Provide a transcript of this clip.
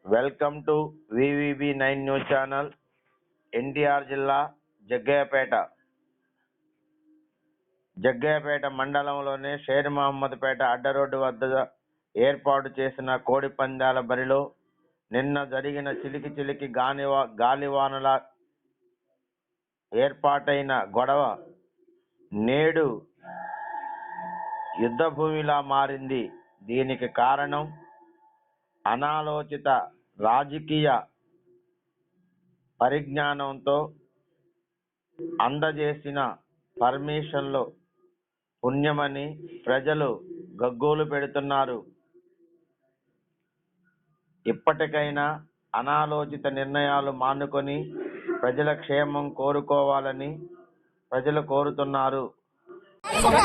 Welcome to VVB9 news channel. NTR జిల్లా జగ్గయ్యపేట మండలంలోని share Mahammadpeta Addaroad వద్ద ఏర్పాటు చేసిన కోడి పందాల బరిలో నిన్న జరిగిన చిలికి గాలివానల ఏర్పాటైన గొడవ నేడు యుద్ధభూమిలా మారింది. దీనికి కారణం అనాలోచిత రాజకీయ పరిజ్ఞానంతో అందజేసిన పర్మిషన్లు పుణ్యమని ప్రజలు గగ్గోలు పెడుతున్నారు. ఇప్పటికైనా అనాలోచిత నిర్ణయాలు మానుకొని ప్రజల క్షేమం కోరుకోవాలని ప్రజలు కోరుతున్నారు. సరే